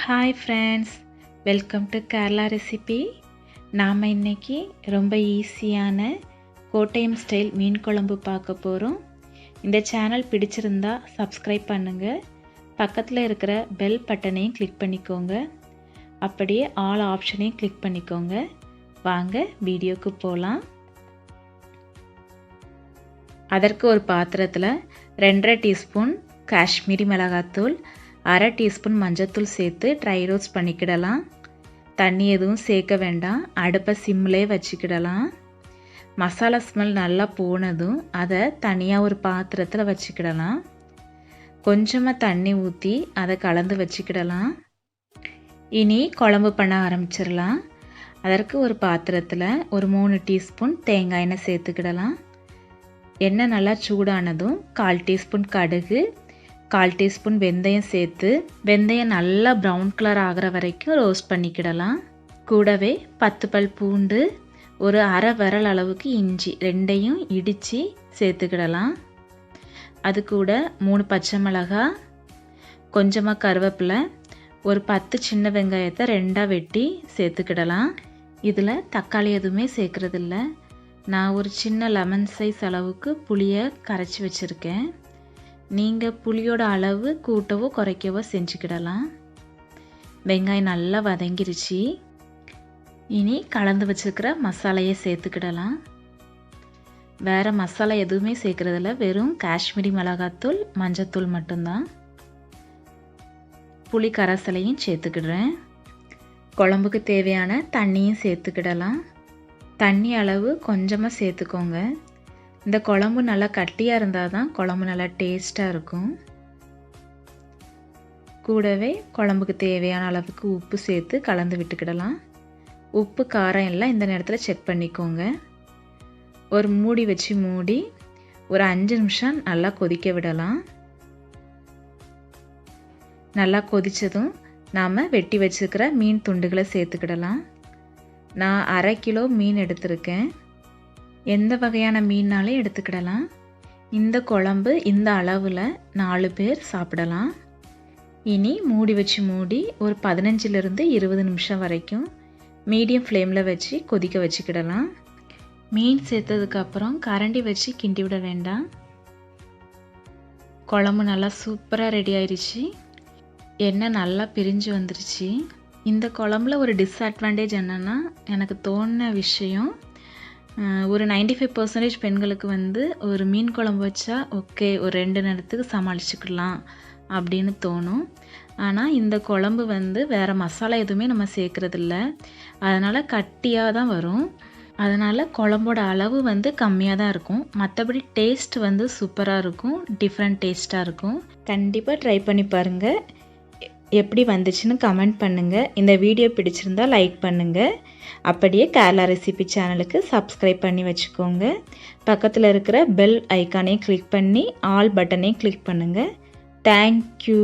Hi friends, welcome to Kerala recipe. நாம் இன்றைக்கி ரொம்ப ஈஸியான கோட்டயம் ஸ்டைல் மீன் குழம்பு பார்க்க போகிறோம். இந்த சேனல் பிடிச்சிருந்தா சப்ஸ்கிரைப் பண்ணுங்கள், பக்கத்தில் இருக்கிற பெல் பட்டனையும் கிளிக் பண்ணிக்கோங்க, அப்படியே ஆல் ஆப்ஷனையும் கிளிக் பண்ணிக்கோங்க. வாங்க வீடியோக்கு போகலாம். அதற்கு ஒரு பாத்திரத்தில் 2.5 டீஸ்பூன் காஷ்மீரி மிளகாத்தூள், 1/2 டீஸ்பூன் மஞ்சத்தூள் சேர்த்து ட்ரை ரோஸ்ட் பண்ணிக்கிடலாம். தண்ணி எதுவும் சேர்க்க வேண்டாம், அடுப்பை சிம்மிலே வச்சுக்கிடலாம். மசாலா ஸ்மெல் நல்லா போனதும் அதை தனியாக ஒரு பாத்திரத்தில் வச்சுக்கிடலாம். கொஞ்சமாக தண்ணி ஊற்றி அதை கலந்து வச்சுக்கிடலாம். இனி குழம்பு பண்ண ஆரம்பிச்சிடலாம். அதற்கு ஒரு பாத்திரத்தில் ஒரு 3 டீஸ்பூன் தேங்காய் எண்ணெய் சேர்த்துக்கிடலாம். எண்ணெய் நல்லா சூடானதும் 1/4 டீஸ்பூன் கடுகு, 1/4 டீஸ்பூன் வெந்தயம் சேர்த்து வெந்தயம் நல்லா ப்ரௌன் கலர் ஆகிற வரைக்கும் ரோஸ்ட் பண்ணிக்கிடலாம். கூடவே 10 பல் பூண்டு, ஒரு அரை விரல் அளவுக்கு இஞ்சி ரெண்டையும் இடித்து சேர்த்துக்கிடலாம். அது கூட 3 பச்சை மிளகாய், கொஞ்சமாக கருவேப்பிலை, ஒரு 10 சின்ன வெங்காயத்தை 2ஆக வெட்டி சேர்த்துக்கிடலாம். இதில் தக்காளி எதுவுமே சேர்க்குறதில்ல. நான் ஒரு சின்ன லெமன் சைஸ் அளவுக்கு புளியை கரைச்சி வச்சுருக்கேன். நீங்கள் புளியோட அளவு கூட்டவோ குறைக்கவோ செஞ்சுக்கிடலாம். வெங்காயம் நல்லா வதங்கிருச்சு. இனி கலந்து வச்சுருக்கிற மசாலையை சேர்த்துக்கிடலாம். வேறு மசாலா எதுவுமே சேர்க்குறதில்ல, வெறும் காஷ்மீரி மிளகாத்தூள், மஞ்சத்தூள் மட்டும்தான். புளி கரைசலையும் சேர்த்துக்கிடுறேன். குழம்புக்கு தேவையான தண்ணியும் சேர்த்துக்கிடலாம். தண்ணி அளவு கொஞ்சமாக சேர்த்துக்கோங்க. இந்த குழம்பு நல்லா கட்டியாக இருந்தால் தான் குழம்பு நல்லா டேஸ்ட்டாக இருக்கும். கூடவே குழம்புக்கு தேவையான அளவுக்கு உப்பு சேர்த்து கலந்து விட்டுக்கிடலாம். உப்பு காரம் எல்லாம் இந்த நேரத்தில் செக் பண்ணிக்கோங்க. ஒரு மூடி வச்சு மூடி ஒரு 5 நிமிஷம் நல்லா கொதிக்க விடலாம். நல்லா கொதித்ததும் நாம் வெட்டி வச்சுருக்கிற மீன் துண்டுகளை சேர்த்துக்கிடலாம். நான் 1/2 கிலோ மீன் எடுத்திருக்கேன். எந்த வகையான மீன்னாலே எடுத்துக்கிடலாம். இந்த குழம்பு இந்த அளவில் 4 பேர் சாப்பிடலாம். இனி மூடி வச்சு மூடி ஒரு 15லிருந்து 20 நிமிஷம் வரைக்கும் மீடியம் ஃப்ளேமில் வச்சு கொதிக்க வச்சுக்கிடலாம். மீன் சேர்த்ததுக்கப்புறம் கரண்டி வச்சு கிண்டி விட வேண்டாம். குழம்பு நல்லா சூப்பராக ரெடி ஆயிடுச்சு. எண்ணெய் நல்லா பிரிஞ்சு வந்துருச்சு. இந்த குழம்புல ஒரு டிஸ்அட்வான்டேஜ் என்னென்னா, எனக்கு தோணுன விஷயம், ஒரு 95% பெண்களுக்கு ஒரு மீன் குழம்பு வச்சா ஓகே, ஒரு 2 நேரத்துக்கு சமாளிச்சுக்கலாம் அப்படின்னு தோணும். ஆனால் இந்த குழம்பு வேறு மசாலா எதுவுமே நம்ம சேர்க்குறதில்ல, அதனால் கட்டியாக தான் வரும். அதனால் குழம்போட அளவு கம்மியாக தான் இருக்கும். மற்றபடி டேஸ்ட் சூப்பராக இருக்கும், டிஃப்ரெண்ட் டேஸ்ட்டாக இருக்கும். கண்டிப்பாக ட்ரை பண்ணி பாருங்கள். எப்படி வந்துச்சுன்னு கமெண்ட் பண்ணுங்கள். இந்த வீடியோ பிடிச்சிருந்தா லைக் பண்ணுங்கள். அப்படியே கேரளா ரெசிபி சேனலுக்கு சப்ஸ்கிரைப் பண்ணி வச்சுக்கோங்க. பக்கத்தில் இருக்கிற பெல் ஐக்கானையும் கிளிக் பண்ணி ஆல் பட்டனையும் கிளிக் பண்ணுங்கள். தேங்க்யூ.